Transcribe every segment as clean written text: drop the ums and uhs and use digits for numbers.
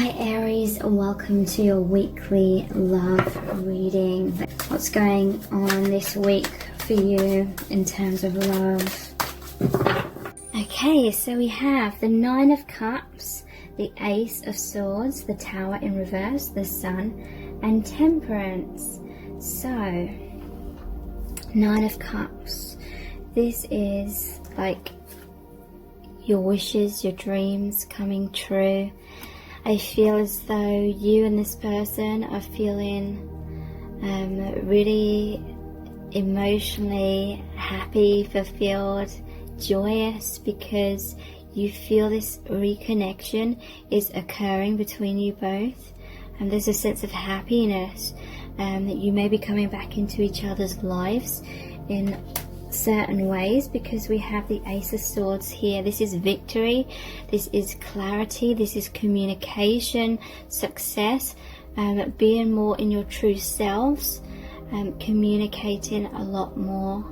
Hi Aries, welcome to your weekly love reading. What's going on this week for you in terms of love? Okay, so we have the Nine of Cups, the Ace of Swords, the Tower in reverse, the Sun, and Temperance. So, Nine of Cups. This is like your wishes, your dreams coming true. I feel as though you and this person are feeling really emotionally happy, fulfilled, joyous, because you feel this reconnection is occurring between you both, and there's a sense of happiness that you may be coming back into each other's lives in certain ways, because we have the Ace of Swords here. This is victory, this is clarity, this is communication, success, being more in your true selves, communicating a lot more,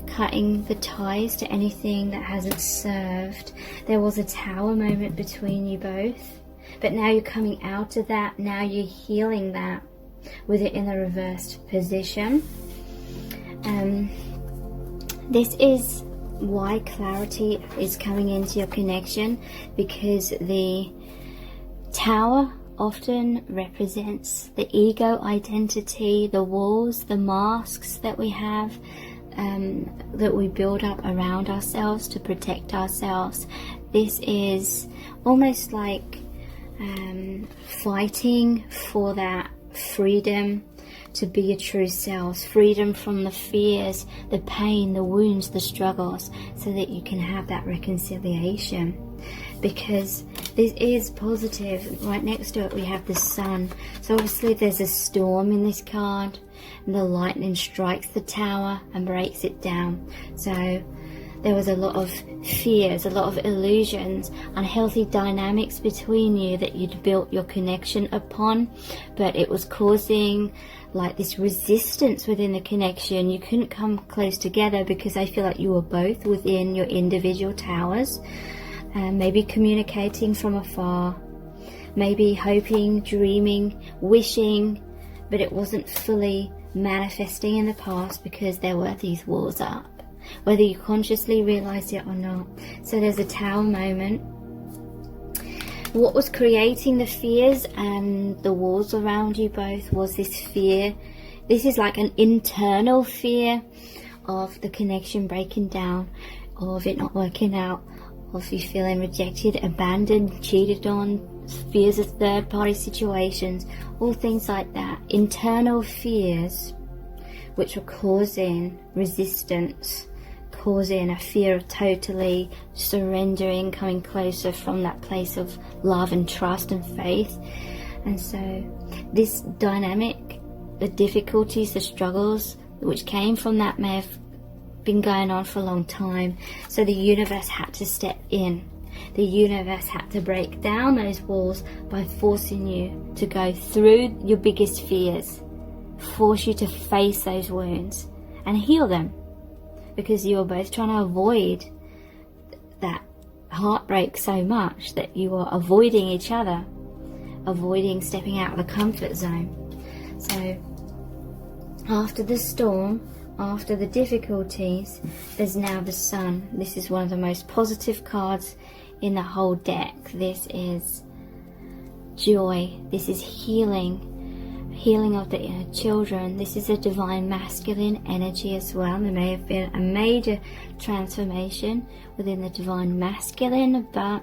cutting the ties to anything that hasn't served. There was a Tower moment between you both, but now you're coming out of that, now you're healing that with it in the reversed position. This is why clarity is coming into your connection, because the Tower often represents the ego identity, the walls, the masks that we have, that we build up around ourselves to protect ourselves. This is almost like fighting for that freedom to be your true selves, freedom from the fears, the pain, the wounds, the struggles, so that you can have that reconciliation. Because this is positive. Right next to it we have the Sun. So obviously there's a storm in this card, and the lightning strikes the Tower and breaks it down. So there was a lot of fears, a lot of illusions, unhealthy dynamics between you that you'd built your connection upon, but it was causing like this resistance within the connection. You couldn't come close together because I feel like you were both within your individual towers, and maybe communicating from afar, maybe hoping, dreaming, wishing, but it wasn't fully manifesting in the past because there were these walls up, whether you consciously realized it or not. So there's a Tower moment. What was creating the fears and the walls around you both was this fear. This is like an internal fear of the connection breaking down, of it not working out, of you feeling rejected, abandoned, cheated on, fears of third-party situations, all things like that. Internal fears which were causing resistance, causing a fear of totally surrendering, coming closer from that place of love and trust and faith. And so this dynamic, the difficulties, the struggles which came from that may have been going on for a long time. So the universe had to step in. The universe had to break down those walls by forcing you to go through your biggest fears, force you to face those wounds and heal them, because you were both trying to avoid that heartbreak so much that you were avoiding each other, avoiding stepping out of the comfort zone. So after the storm, after the difficulties, there's now the Sun. This is one of the most positive cards in the whole deck. This is joy, this is healing, healing of the inner children. This is a divine masculine energy as well. There may have been a major transformation within the divine masculine, but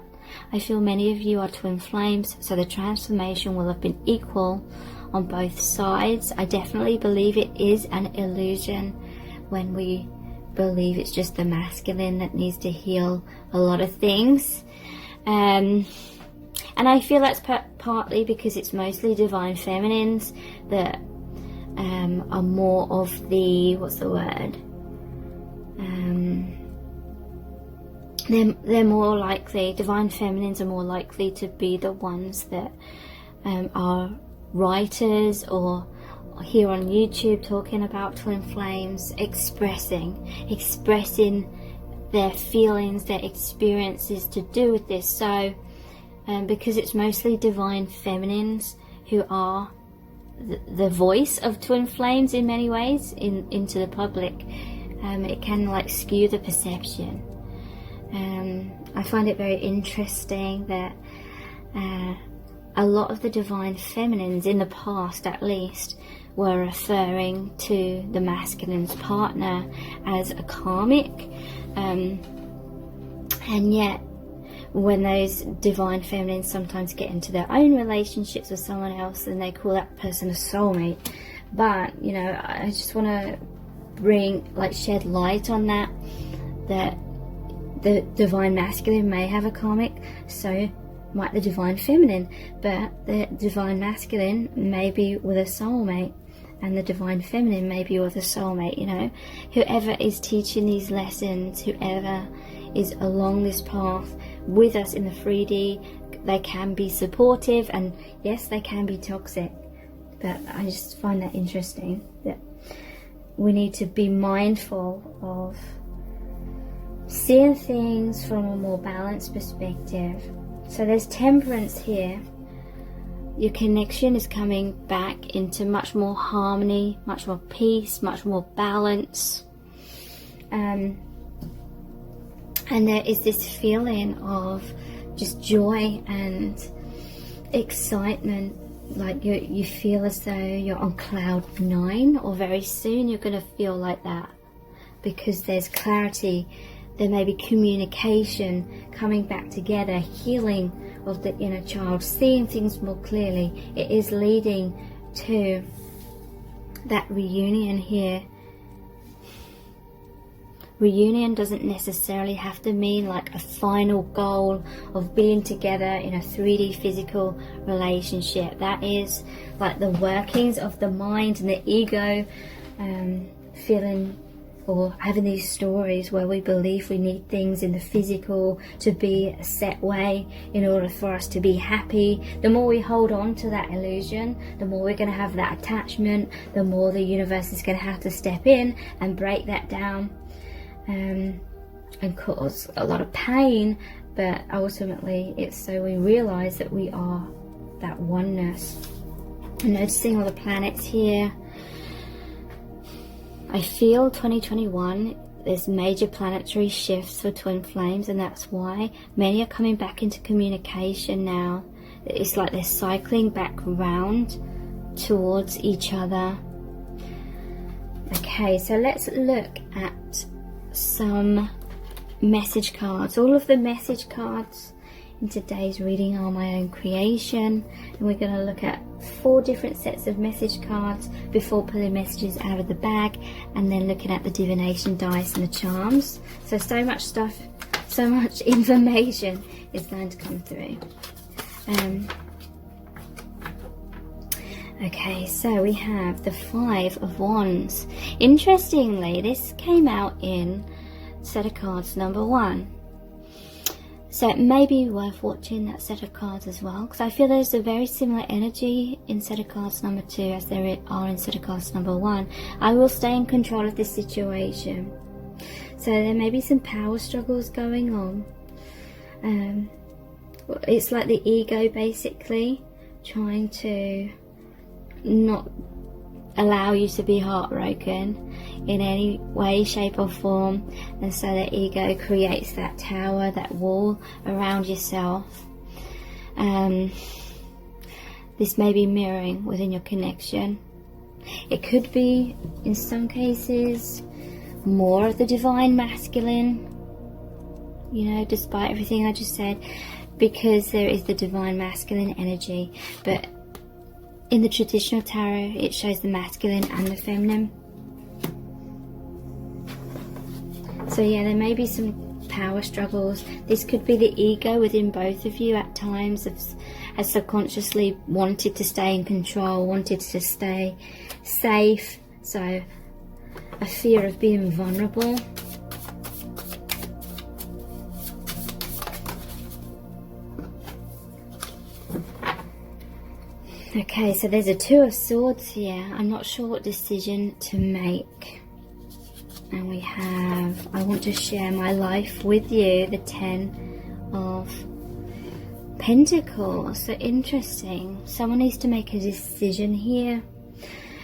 I feel many of you are twin flames, so the transformation will have been equal on both sides. I definitely believe it is an illusion when we believe it's just the masculine that needs to heal a lot of things. And I feel that's partly because it's mostly divine feminines that are more of the, what's the word? They're more likely, divine feminines are more likely to be the ones that are writers or here on YouTube talking about twin flames, expressing their feelings, their experiences to do with this. So because it's mostly divine feminines who are the voice of twin flames in many ways into the public. It can like skew the perception. I find it very interesting that a lot of the divine feminines in the past, at least, were referring to the masculine's partner as a karmic, and yet when those divine feminines sometimes get into their own relationships with someone else, then they call that person a soulmate. But you know, I just want to shed light on that the divine masculine may have a karmic, so might the divine feminine, but the divine masculine may be with a soulmate and the divine feminine may be with a soulmate. You know, whoever is teaching these lessons, whoever is along this path with us in the 3D, they can be supportive, and yes, they can be toxic. But I just find that interesting, that we need to be mindful of seeing things from a more balanced perspective. So there's temperance here. Your connection is coming back into much more harmony, much more peace, much more balance. And there is this feeling of just joy and excitement. Like you feel as though you're on cloud 9, or very soon you're going to feel like that, because there's clarity. There may be communication coming back together, healing of the inner child, seeing things more clearly. It is leading to that reunion here. Reunion doesn't necessarily have to mean like a final goal of being together in a 3D physical relationship. That is like the workings of the mind and the ego, feeling or having these stories where we believe we need things in the physical to be a set way in order for us to be happy. The more we hold on to that illusion, the more we're going to have that attachment, the more the universe is going to have to step in and break that down, and cause a lot of pain. But ultimately it's so we realize that we are that oneness. I'm noticing all the planets here. I feel 2021, there's major planetary shifts for twin flames, and that's why many are coming back into communication now. It's like they're cycling back round towards each other. Okay, so let's look at some message cards. All of the message cards in today's reading are my own creation, and we're going to look at 4 different sets of message cards before pulling messages out of the bag, and then looking at the divination dice and the charms. So much stuff, so much information is going to come through. Okay, so we have the 5 of Wands. Interestingly, this came out in set of cards number 1. So it may be worth watching that set of cards as well, because I feel there's a very similar energy in set of cards number 2 as there are in set of cards number 1. I will stay in control of this situation. So there may be some power struggles going on. It's like the ego basically trying to not allow you to be heartbroken in any way, shape or form, and so the ego creates that tower, that wall around yourself. This may be mirroring within your connection. It could be, in some cases, more of the divine masculine, you know, despite everything I just said, because there is the divine masculine energy. But in the traditional tarot, it shows the masculine and the feminine. So yeah, there may be some power struggles. This could be the ego within both of you at times has subconsciously wanted to stay in control, wanted to stay safe. So a fear of being vulnerable. Okay, so there's a 2 of Swords here. I'm not sure what decision to make. And we have, I want to share my life with you, the 10 of Pentacles. So interesting. Someone needs to make a decision here.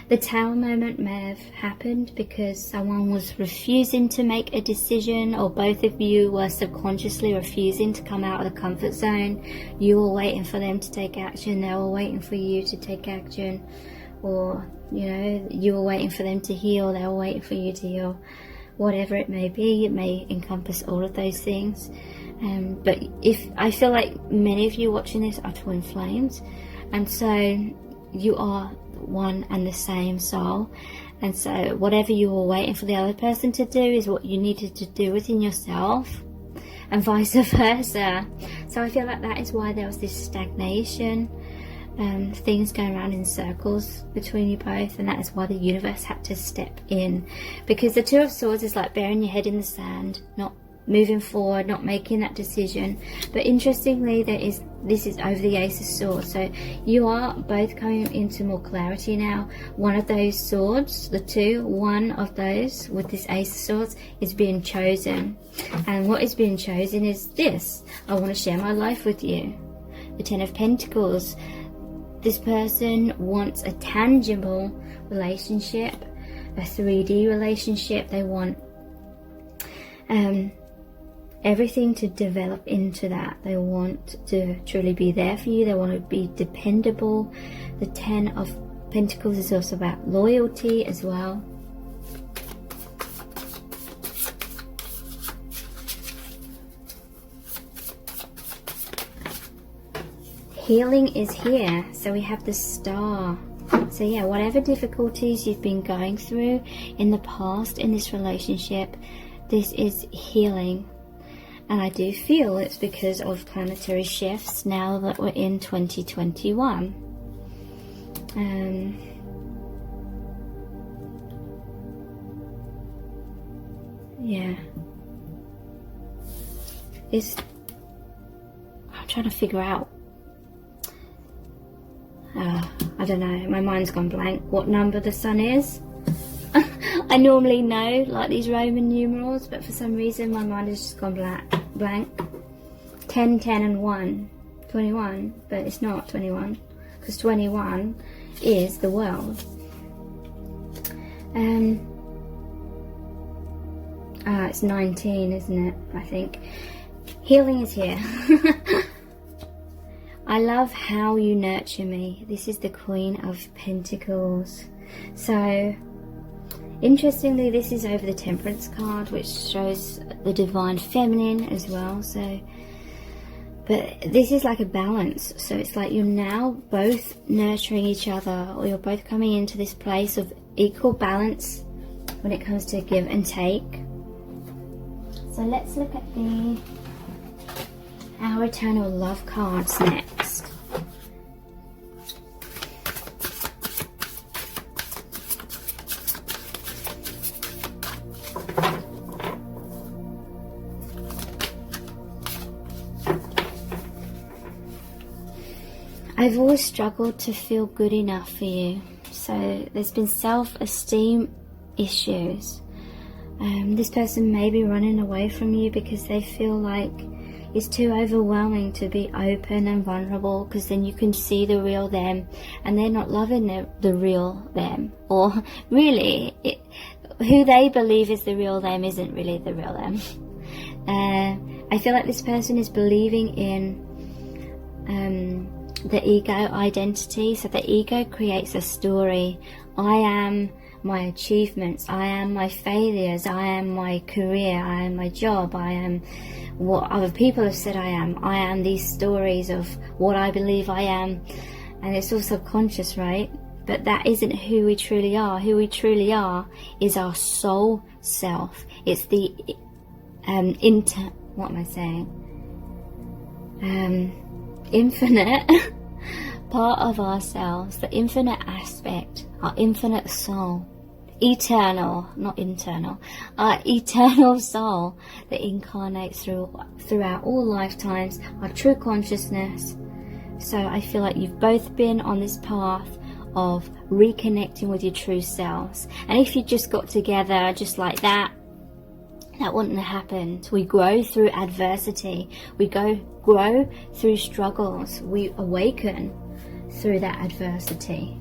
The Tower moment may have happened because someone was refusing to make a decision, or both of you were subconsciously refusing to come out of the comfort zone. You were waiting for them to take action, they were waiting for you to take action, or you know, you were waiting for them to heal, they were waiting for you to heal. Whatever it may be, it may encompass all of those things. But if I feel like many of you watching this are twin flames, and so you are one and the same soul, and so whatever you were waiting for the other person to do is what you needed to do within yourself, and vice versa. So I feel like that is why there was this stagnation, things going around in circles between you both, and that is why the universe had to step in, because the Two of Swords is like burying your head in the sand, not moving forward, not making that decision. But interestingly, this is over the Ace of Swords, so you are both coming into more clarity now. One of those swords, one of those with this Ace of Swords is being chosen, and what is being chosen is this: I want to share my life with you. The Ten of Pentacles, this person wants a tangible relationship, a 3D relationship. They want everything to develop into that. They want to truly be there for you. They want to be dependable. The Ten of Pentacles is also about loyalty as well. Healing is here. So we have the Star. So yeah, whatever difficulties you've been going through in the past in this relationship, this is healing. And I do feel it's because of planetary shifts now that we're in 2021. Yeah. I'm trying to figure out. I don't know, my mind's gone blank. What number the Sun is? I normally know, like these Roman numerals, but for some reason my mind has just gone blank. 10, 10 and 1. 21, but it's not 21, because 21 is the world. It's 19, isn't it? I think. Healing is here. I love how you nurture me. This is the Queen of Pentacles. So, interestingly, this is over the Temperance card, which shows the divine feminine as well. So, but this is like a balance. So it's like you're now both nurturing each other, or you're both coming into this place of equal balance when it comes to give and take. So let's look at our Eternal Love cards next. I've always struggled to feel good enough for you. So there's been self-esteem issues. This person may be running away from you because they feel like it's too overwhelming to be open and vulnerable, because then you can see the real them, and they're not loving the real them. Or really, who they believe is the real them isn't really the real them. I feel like this person is believing in the ego identity. So the ego creates a story. I am my achievements, I am my failures, I am my career, I am my job, I am what other people have said I am these stories of what I believe I am, and it's all subconscious, right? But that isn't who we truly are. Who we truly are is our soul self. It's the infinite part of ourselves, the infinite aspect, our infinite soul, eternal, not internal, our eternal soul that incarnates throughout all lifetimes, our true consciousness. So I feel like you've both been on this path of reconnecting with your true selves, and if you just got together just like that that wouldn't have happened. We grow through adversity. We grow through struggles. We awaken through that adversity.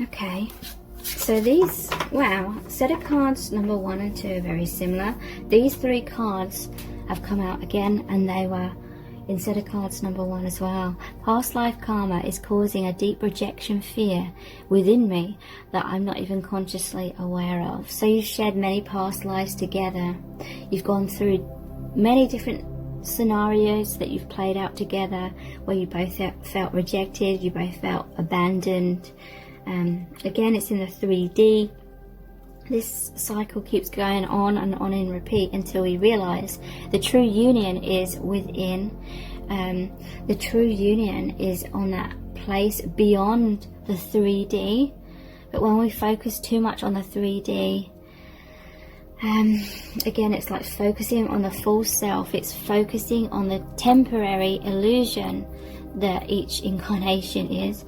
Okay, so these, wow, set of cards number 1 and 2 are very similar. These 3 cards have come out again, and they were in set of cards number 1 as well. Past life karma is causing a deep rejection fear within me that I'm not even consciously aware of. So you've shared many past lives together. You've gone through many different scenarios that you've played out together, where you both felt rejected, you both felt abandoned. Again, it's in the 3D. This cycle keeps going on and on in repeat until we realize the true union is within. The true union is on that place beyond the 3D. But when we focus too much on the 3D, again, it's like focusing on the false self. It's focusing on the temporary illusion that each incarnation is.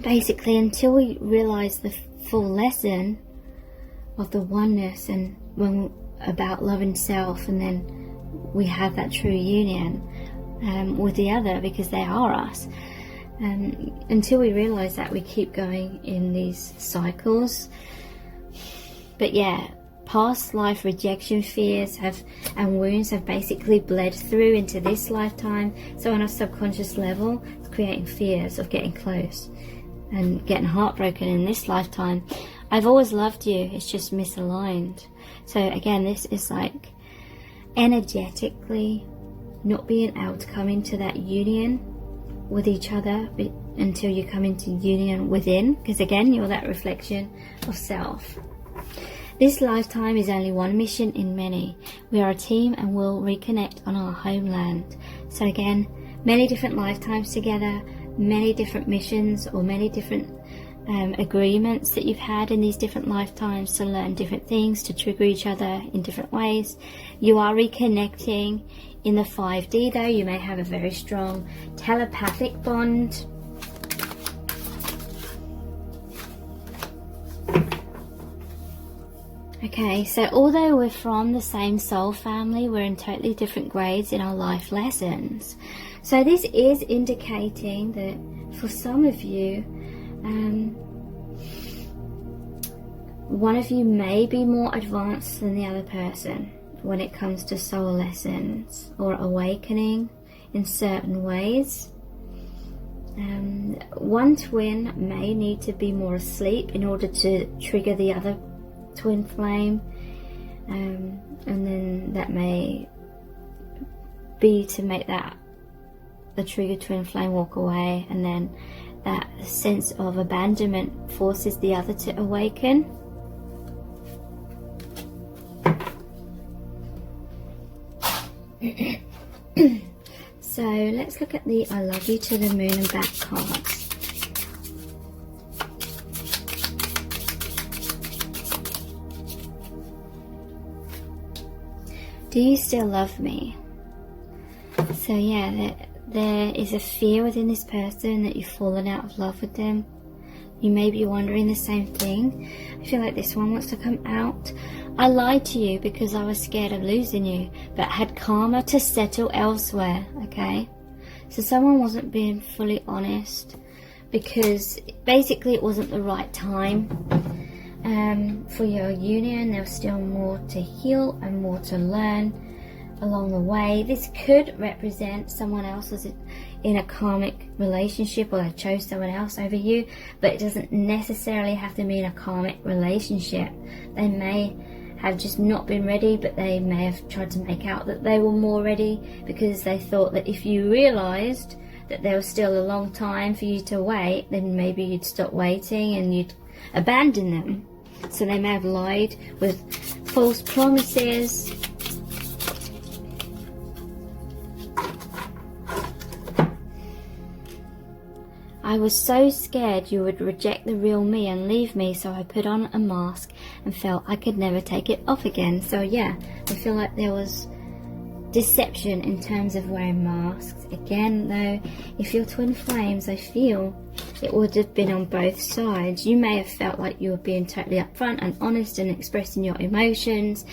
Basically, until we realize the full lesson of the oneness and about love and self, and then we have that true union with the other, because they are us. Until we realize that, we keep going in these cycles. But yeah, past life rejection fears and wounds have basically bled through into this lifetime. So on a subconscious level, it's creating fears of getting close and getting heartbroken in this lifetime. I've always loved you, it's just misaligned. So again, this is like energetically not being able to come into that union with each other until you come into union within, because again, you're that reflection of self. This lifetime is only one mission in many. We are a team and will reconnect on our homeland. So again, many different lifetimes together, many different missions, or many different agreements that you've had in these different lifetimes to learn different things, to trigger each other in different ways. You are reconnecting in the 5D though. You may have a very strong telepathic bond. Okay, so although we're from the same soul family, we're in totally different grades in our life lessons. So this is indicating that for some of you, one of you may be more advanced than the other person when it comes to soul lessons or awakening in certain ways. One twin may need to be more asleep in order to trigger the other twin flame, and then that may be to make the trigger twin flame walk away, and then that sense of abandonment forces the other to awaken. So let's look at the I love you to the moon and back cards. Do you still love me? So yeah, there is a fear within this person that you've fallen out of love with them. You may be wondering the same thing. I feel like this one wants to come out. I lied to you because I was scared of losing you, but had karma to settle elsewhere, okay? So someone wasn't being fully honest because basically it wasn't the right time for your union. There was still more to heal and more to learn along the way. This could represent someone else was in a karmic relationship, or they chose someone else over you, but it doesn't necessarily have to mean a karmic relationship. They may have just not been ready, but they may have tried to make out that they were more ready because they thought that if you realized that there was still a long time for you to wait, then maybe you'd stop waiting and you'd abandon them. So they may have lied with false promises. I was so scared you would reject the real me and leave me, so I put on a mask and felt I could never take it off again. So yeah, I feel like there was deception in terms of wearing masks. Again though, if you're twin flames, I feel it would have been on both sides. You may have felt like you were being totally upfront and honest and expressing your emotions,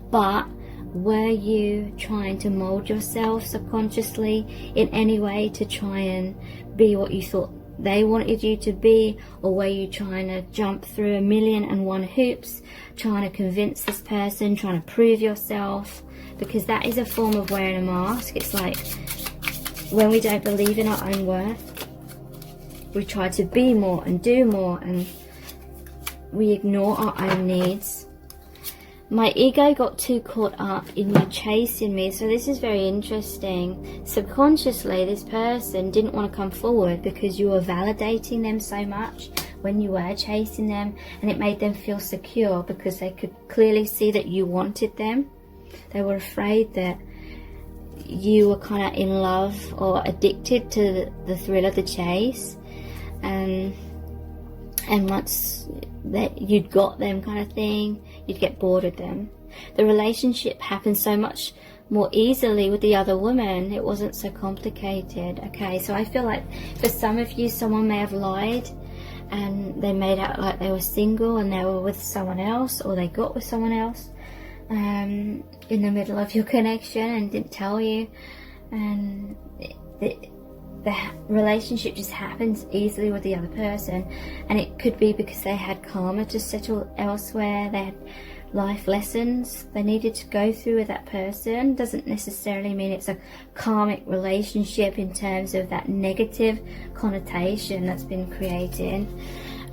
but were you trying to mold yourself subconsciously in any way to try and be what you thought they wanted you to be? Or were you trying to jump through 1,000,001 hoops, trying to convince this person, trying to prove yourself? Because that is a form of wearing a mask. It's like when we don't believe in our own worth, we try to be more and do more, and we ignore our own needs. My ego got too caught up in you chasing me. So this is very interesting. Subconsciously, this person didn't want to come forward because you were validating them so much when you were chasing them, and it made them feel secure because they could clearly see that you wanted them. They were afraid that you were kind of in love or addicted to the thrill of the chase, and once that you'd got them, kind of thing, you'd get bored of them. The relationship happened so much more easily with the other woman. It wasn't so complicated. Okay, so I feel like for some of you, someone may have lied and they made out like they were single and they were with someone else, or they got with someone else in the middle of your connection and didn't tell you, and the relationship just happens easily with the other person. And it could be because they had karma to settle elsewhere, they had life lessons they needed to go through with that person. Doesn't necessarily mean it's a karmic relationship in terms of that negative connotation that's been created.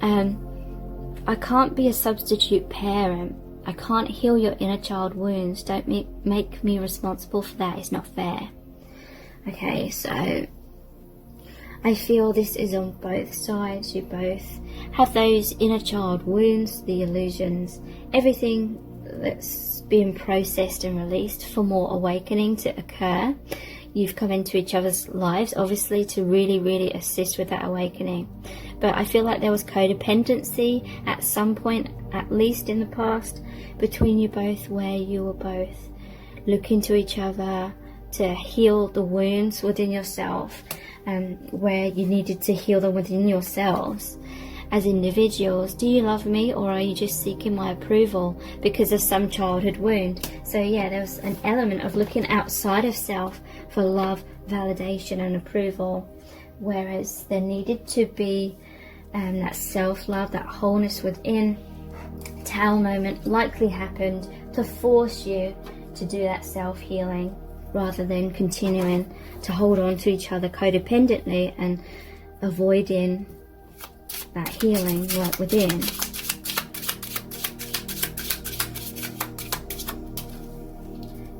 I can't be a substitute parent. I can't heal your inner child wounds. Don't make me responsible for that. It's not fair. Okay, so I feel this is on both sides. You both have those inner child wounds, the illusions, everything that's being processed and released for more awakening to occur. You've come into each other's lives, obviously, to really assist with that awakening. But I feel like there was codependency at some point, at least in the past, between you both, where you were both looking to each other to heal the wounds within yourself, where you needed to heal them within yourselves as individuals. Do you love me, or are you just seeking my approval because of some childhood wound? So yeah, there was an element of looking outside of self for love, validation and approval, whereas there needed to be that self-love, that wholeness within. Tau moment likely happened to force you to do that self-healing, rather than continuing to hold on to each other codependently and avoiding that healing right within.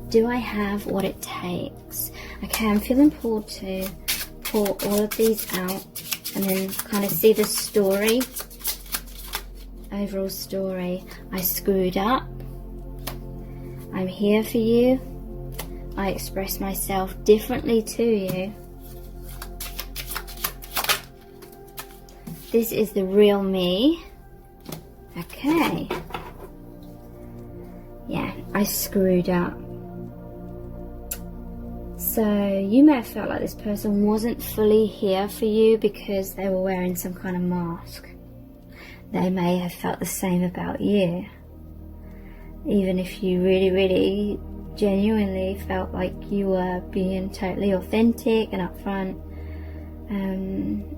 Do I have what it takes? Okay, I'm feeling pulled to pull all of these out and then kind of see the story, overall story. I screwed up. I'm here for you. I express myself differently to you. This is the real me. Okay. Yeah, I screwed up. So you may have felt like this person wasn't fully here for you because they were wearing some kind of mask. They may have felt the same about you. Even if you really genuinely felt like you were being totally authentic and upfront,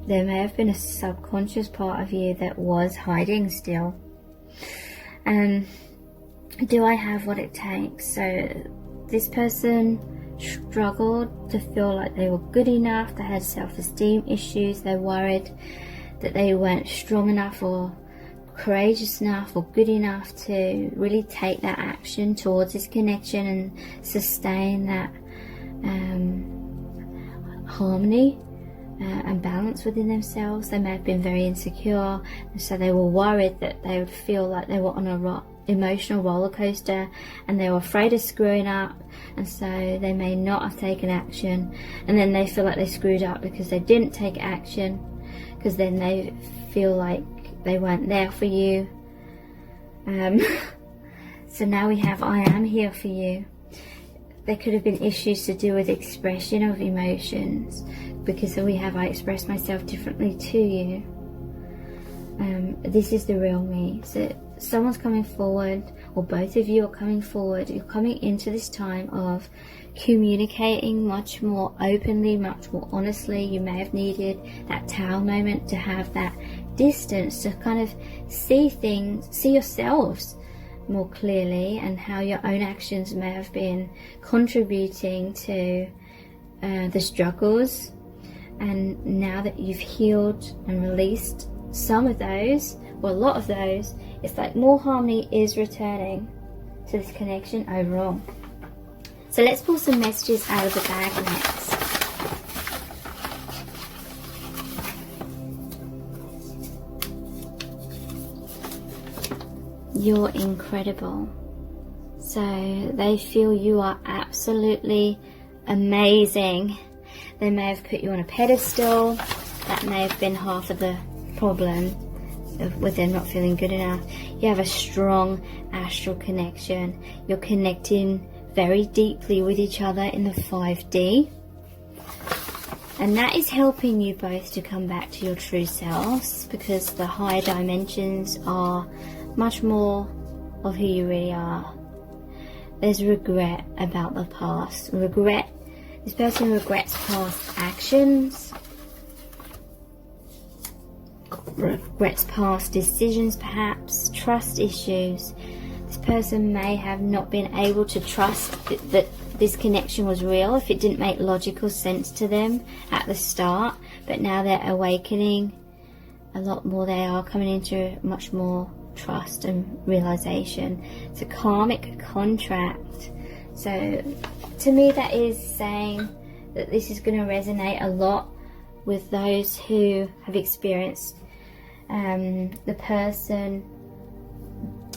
there may have been a subconscious part of you that was hiding still. Do I have what it takes? So this person struggled to feel like they were good enough. They had self-esteem issues. They worried that they weren't strong enough or courageous enough or good enough to really take that action towards this connection and sustain that harmony and balance within themselves. They may have been very insecure, and so they were worried that they would feel like they were on a emotional roller coaster, and they were afraid of screwing up, and so they may not have taken action, and then they feel like they screwed up because they didn't take action, because then they feel like they weren't there for you. So now we have I am here for you. there could have been issues to do with expression of emotions, because we have I express myself differently to you. This is the real me. So someone's coming forward, or both of you are coming forward. You're coming into this time of communicating much more openly, much more honestly. You may have needed that Tower moment to have that distance, to kind of see things, see yourselves more clearly, and how your own actions may have been contributing to the struggles. And now that you've healed and released some of those, or a lot of those, it's like more harmony is returning to this connection overall. So let's pull some messages out of the bag next. You're incredible. So they feel you are absolutely amazing. They may have put you on a pedestal. That may have been half of the problem with them not feeling good enough. You have a strong astral connection. You're connecting very deeply with each other in the 5D. And that is helping you both to come back to your true selves, because the higher dimensions are much more of who you really are. There's regret about the past. Regret. This person regrets past actions, regrets past decisions, perhaps trust issues. This person may have not been able to trust that this connection was real if it didn't make logical sense to them at the start, but now they're awakening a lot more. They are coming into much more trust and realization. It's a karmic contract. So to me, that is saying that this is going to resonate a lot with those who have experienced the person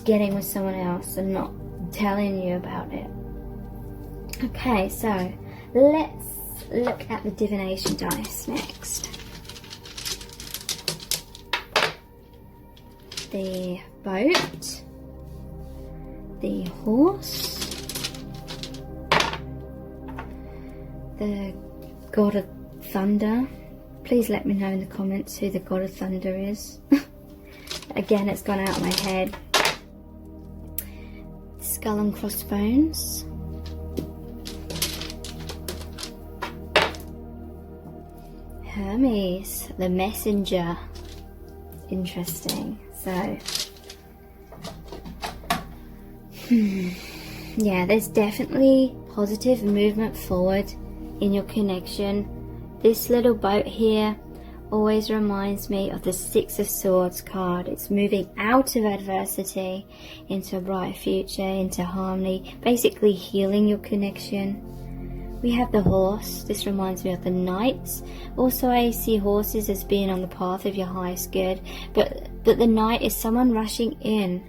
getting with someone else and not telling you about it. Okay, so let's look at the divination dice next. The boat, the horse, the god of thunder. Please let me know in the comments who the god of thunder is. Again, it's gone out of my head. Skull and crossbones. Hermes, the messenger. Interesting. So, yeah, there's definitely positive movement forward in your connection. This little boat here always reminds me of the Six of Swords card. It's moving out of adversity into a bright future, into harmony, basically healing your connection. We have the horse. This reminds me of the knights. Also, I see horses as being on the path of your highest good, but the knight is someone rushing in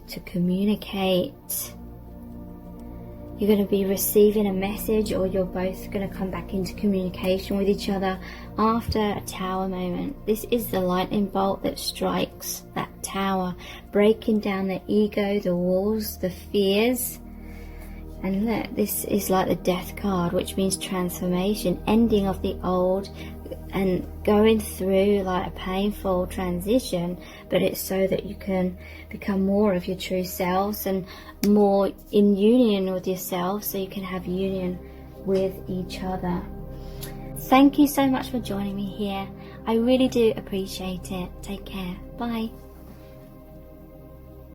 to communicate. You're going to be receiving a message, or you're both going to come back into communication with each other after a tower moment. This is the lightning bolt that strikes that tower, breaking down the ego, the walls, the fears. And look, this is like the death card, which means transformation, ending of the old and going through like a painful transition, but it's so that you can become more of your true selves and more in union with yourself, so you can have union with each other. Thank you so much for joining me here. I really do appreciate it. Take care. Bye.